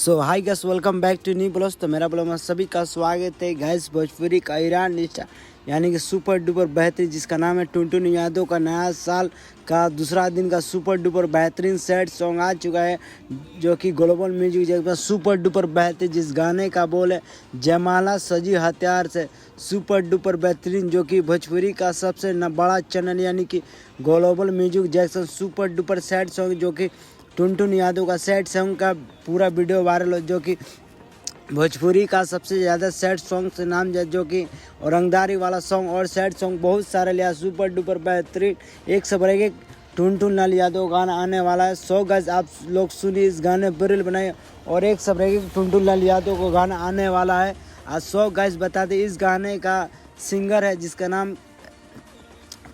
So hi guys, welcome back to new blogs. तो मेरा blog में सभी का स्वागत है गैस। भोजपुरी का ईरान निष्ठा यानी कि सुपर डुपर बेहतरीन, जिसका नाम है टुनटुन यादव का नया साल का दूसरा दिन का सुपर डुपर बेहतरीन सैड सॉन्ग आ चुका है, जो कि ग्लोबल म्यूजिक जगह सुपर डुपर बेहतरीन, जिस गाने का बोल है जयमाला सजी हथियार से सुपर डुपर बेहतरीन, जो कि भोजपुरी का सबसे बड़ा चैनल यानी कि global music Jackson super duper sad song, जो कि टुनटुन यादव का सैड सॉन्ग का पूरा वीडियो वायरल हो, जो कि भोजपुरी का सबसे ज़्यादा सैड सॉन्ग से नाम है, जो कि रंगदारी वाला सॉन्ग और सैड सॉन्ग बहुत सारे लिया सुपर डुपर बेहतरीन। एक सब रहेगा टुनटुन लाल यादव गाना आने वाला है। 100 गज आप लोग सुनिए, इस गाने पर रील बनाए। और एक सब रहेगा टुनटुन लाल यादव को गाना आने वाला है आज 100 गज। बता दें इस गाने का सिंगर है जिसका नाम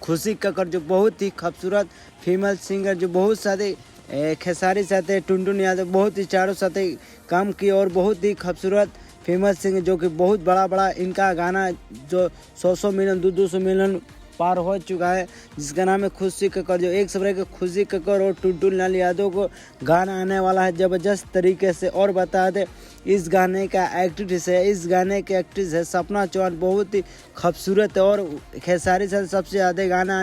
खुशी कक्कर, जो बहुत ही खूबसूरत फीमेल सिंगर, जो बहुत सारे खेसारी साथ टुनटुन यादव बहुत ही चारों साथ काम किए और बहुत ही खूबसूरत फेमस सिंगर, जो कि बहुत बड़ा इनका गाना जो 100 मिलियन 200 मिलियन पार हो चुका है, जिसका नाम है खुशी कक्कर। जो एक सब्र के खुशी कक्कर और टुनटुन लाल यादव को गाना आने वाला है ज़बरदस्त तरीके से। और बता दें इस गाने का एक्ट्रेस है, इस गाने के एक्ट्रेस है सपना चौहान, बहुत ही खूबसूरत है। और खेसारी से सबसे ज़्यादा गाना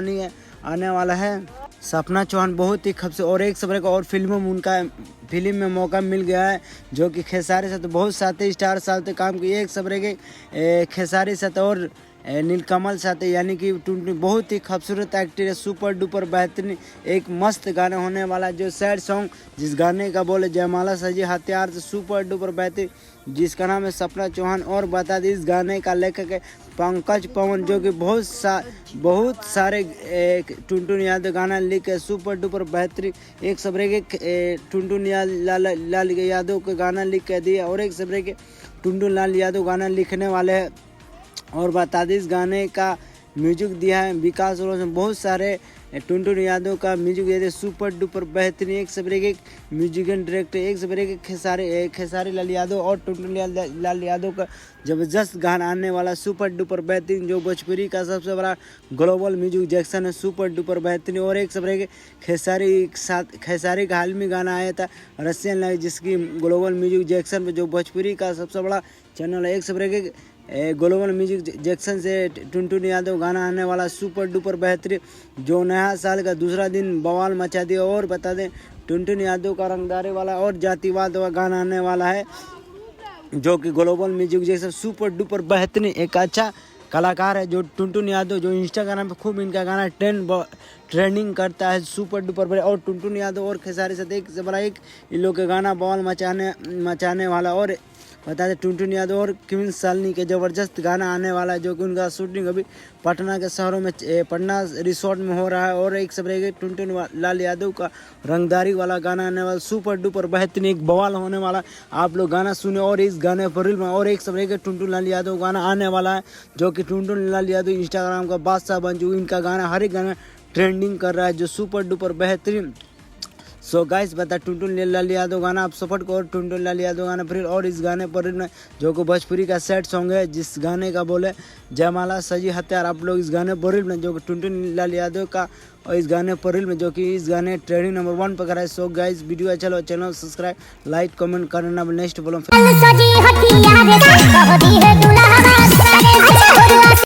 आने वाला है सपना चौहान, बहुत ही खूबसूरत। और एक सब्र का और फिल्मों में उनका फिल्म में मौका मिल गया है, जो कि खेसारी से तो बहुत साथ स्टार साथ काम किए। एक सब्र के खेसारी साथ और नीलकमल साथ, यानी कि टुनटुन बहुत ही खूबसूरत एक्टर है, सुपर डुपर बेहतरीन एक मस्त गाना होने वाला है, जो सैड सॉन्ग जिस गाने का बोले जयमाला सजी हथियार से सुपर डुपर बेहतरीन, जिसका नाम है सपना चौहान। और बता दें इस गाने का लेखक है पंकज पवन, जो कि बहुत सारे टुनटुन यादव गाना लिखे सुपर डुपर बेहतरीन। एक सब्रे के टुनटुन लाल यादव के गाना लिख के दिए, और एक सब्रे के टुनटुन लाल यादव गाना लिखने वाले हैं। और बता दें इस गाने का म्यूजिक दिया है विकास रोशन, बहुत सारे टुनटुन यादव का म्यूजिक दिया है सुपर डुपर बेहतरीन। एक सब्रे के म्यूजिकल डायरेक्टर एक सब्रे के खेसारी लाल यादव और टुनटुन लाल यादव का जबरदस्त गाना आने वाला सुपर डुपर बेहतरीन, जो भोजपुरी का सबसे बड़ा ग्लोबल म्यूजिक जैक्सन है सुपर डुपर बेहतरीन। और एक सब्रे के खेसारी का हाल में गाना आया था रशियन लैंग्वेज, जिसकी ग्लोबल म्यूजिक जैक्सन पे जो भोजपुरी का सबसे बड़ा चैनल है। एक सब्रे के ग्लोबल म्यूजिक जैक्सन से टुनटुन यादव गाना आने वाला सुपर डुपर बेहतरीन, जो नया साल का दूसरा दिन बवाल मचा दिया। और बता दें टुनटुन यादव का रंगदारी वाला और जातिवाद वाला गाना आने वाला है, जो कि global music Jackson super duper बेहतरीन एक अच्छा कलाकार है। जो टुनटुन यादव जो इंस्टाग्राम पे खूब इनका गाना ट्रेंडिंग करता है सुपर डुपर बड़े। और टुनटुन यादव और खेसारी साथ एक से बड़ा एक इन लोग के गाना बवाल मचाने वाला। और बता दें टुनटुन यादव और किमिन सालनी के ज़बरदस्त गाना आने वाला है, जो कि उनका शूटिंग अभी पटना के शहरों में पटना रिसोर्ट में हो रहा है। और एक सब रहेगा टुनटुन लाल यादव का रंगदारी वाला गाना आने वाला सुपर डुपर बेहतरीन एक बवाल होने वाला, आप लोग गाना सुने और इस गाने पर रील में। और एक सब रहेगा टुनटुन लाल यादव गाना आने वाला है, जो कि टुनटुन लाल यादव इंस्टाग्राम का बादशाह बन चुके, इनका गाना हर एक गाना ट्रेंडिंग कर रहा है, जो सुपर डुपर बेहतरीन। सो गाइस बता टुनटुन लाल यादव गाना आप सपोर्ट करो, टुनटुन लाल यादव गाना फिर। और इस गाने पर जो को भोजपुरी का सैड सॉन्ग है, जिस गाने का बोले जयमाला सजी हथियार, आप लोग इस गाने पर में जो टुनटुन लाल यादव का और इस गाने पर में, जो कि इस गाने ट्रेंडिंग नंबर 1 पर करा है। सो गाइस वीडियो अच्छा लो चैनल सब्सक्राइब लाइक कमेंट करना। नेक्स्ट बोलो